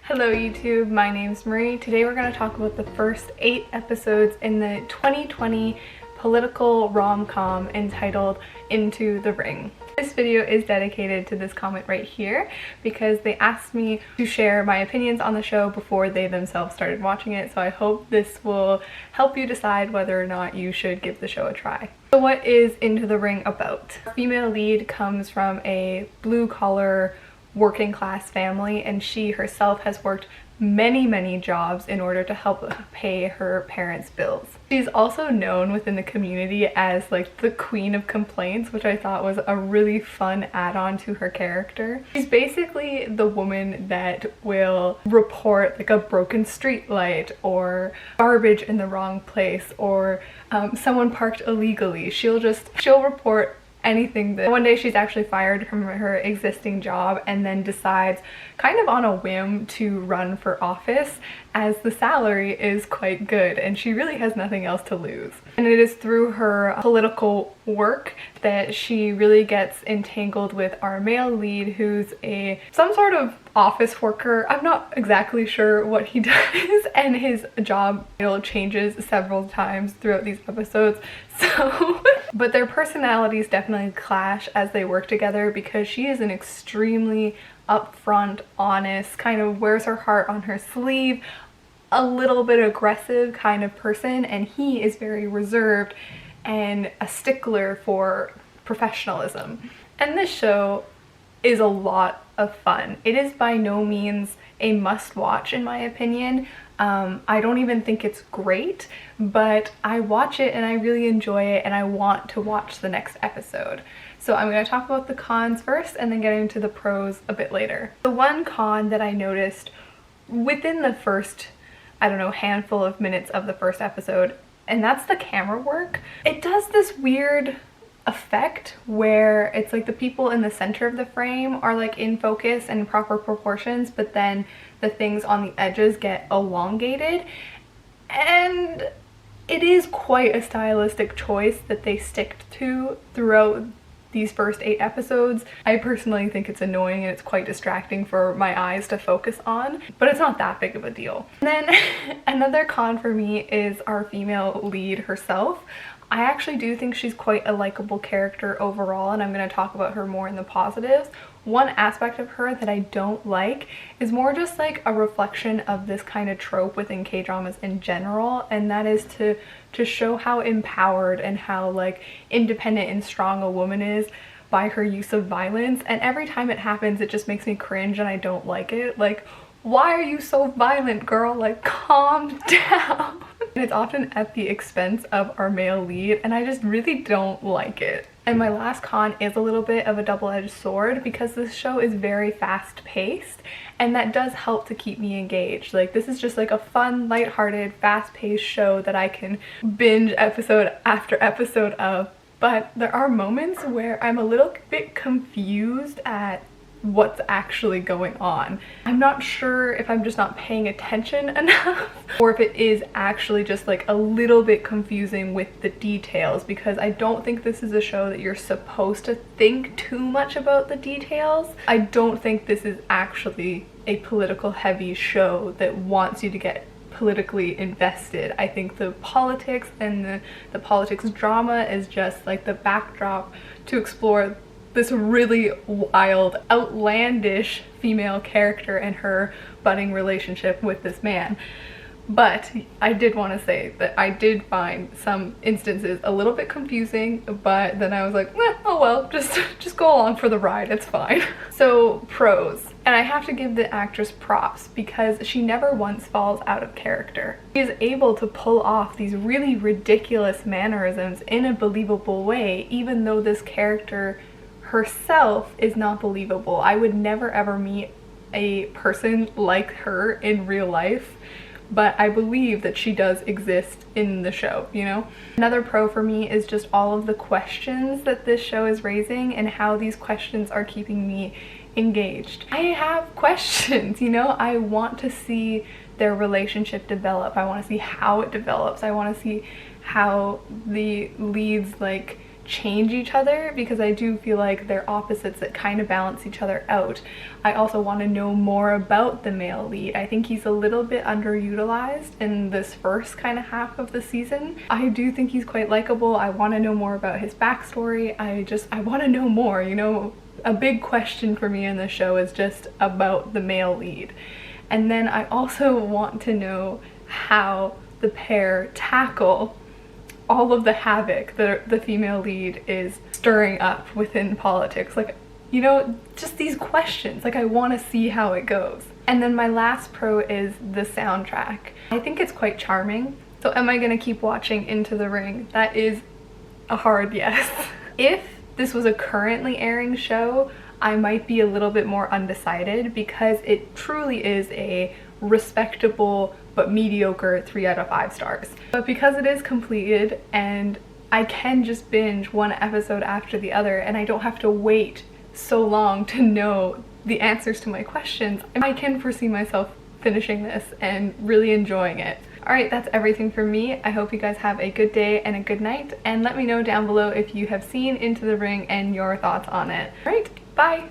Hello YouTube, my name's Marie. Today we're going to talk about the first 8 episodes in the 2020 political rom-com entitled Into the Ring. This video is dedicated to this comment right here because they asked me to share my opinions on the show before they themselves started watching it, so I hope this will help you decide whether or not you should give the show a try. So what is Into the Ring about? Our female lead comes from a blue-collar working class family, and she herself has worked many jobs in order to help pay her parents' bills. She's also known within the community as like the queen of complaints, which I thought was a really fun add-on to her character. She's basically the woman that will report like a broken street light or garbage in the wrong place or someone parked illegally. She'll report anything. That one day she's actually fired from her existing job and then decides kind of on a whim to run for office, as the salary is quite good and she really has nothing else to lose. And it is through her political work that she really gets entangled with our male lead, who's some sort of office worker. I'm not exactly sure what he does, and his job title changes several times throughout these episodes, so but their personalities definitely clash as they work together, because she is an extremely upfront, honest, kind of wears her heart on her sleeve, a little bit aggressive kind of person, and he is very reserved and a stickler for professionalism. And this show is a lot of fun. It is by no means a must-watch in my opinion. I don't even think it's great, but I watch it and I really enjoy it and I want to watch the next episode. So I'm going to talk about the cons first and then get into the pros a bit later. The one con that I noticed within the first, I don't know, handful of minutes of the first episode, and that's the camera work. It does this weird effect where it's like the people in the center of the frame are like in focus and proper proportions, but then the things on the edges get elongated, and it is quite a stylistic choice that they stick to throughout these first 8 episodes. I personally think it's annoying and it's quite distracting for my eyes to focus on, but it's not that big of a deal. And then another con for me is our female lead herself. I actually do think she's quite a likable character overall, and I'm going to talk about her more in the positives. One aspect of her that I don't like is more just like a reflection of this kind of trope within K-dramas in general, and that is to show how empowered and how like independent and strong a woman is by her use of violence. And every time it happens, it just makes me cringe and I don't like it. Like, why are you so violent, girl? Like, calm down. And it's often at the expense of our male lead, and I just really don't like it. And my last con is a little bit of a double-edged sword, because this show is very fast-paced, and that does help to keep me engaged. Like, this is just like a fun, lighthearted, fast-paced show that I can binge episode after episode of. But there are moments where I'm a little bit confused at what's actually going on. I'm not sure if I'm just not paying attention enough or if it is actually just like a little bit confusing with the details, because I don't think this is a show that you're supposed to think too much about the details. I don't think this is actually a political heavy show that wants you to get politically invested. I think the politics and the politics drama is just like the backdrop to explore this really wild, outlandish female character and her budding relationship with this man. But I did want to say that I did find some instances a little bit confusing, but then I was like, oh well, just go along for the ride, it's fine. So pros, and I have to give the actress props because she never once falls out of character. She is able to pull off these really ridiculous mannerisms in a believable way, even though this character herself is not believable. I would never ever meet a person like her in real life, but I believe that she does exist in the show, you know? Another pro for me is just all of the questions that this show is raising and how these questions are keeping me engaged. I have questions, you know? I want to see their relationship develop. I want to see how it develops. I want to see how the leads like change each other, because I do feel like they're opposites that kind of balance each other out. I also want to know more about the male lead. I think he's a little bit underutilized in this first kind of half of the season. I do think he's quite likable. I want to know more about his backstory. I want to know more, you know. A big question for me in the show is just about the male lead. And then I also want to know how the pair tackle all of the havoc that the female lead is stirring up within politics. Like, you know, just these questions. Like, I want to see how it goes. And then my last pro is the soundtrack. I think it's quite charming. So am I going to keep watching Into the Ring? That is a hard yes. If this was a currently airing show, I might be a little bit more undecided, because it truly is a respectable but mediocre 3 out of 5 stars. But because it is completed and I can just binge one episode after the other and I don't have to wait so long to know the answers to my questions, I can foresee myself finishing this and really enjoying it. Alright, that's everything from me. I hope you guys have a good day and a good night, and let me know down below if you have seen Into the Ring and your thoughts on it. Alright, bye!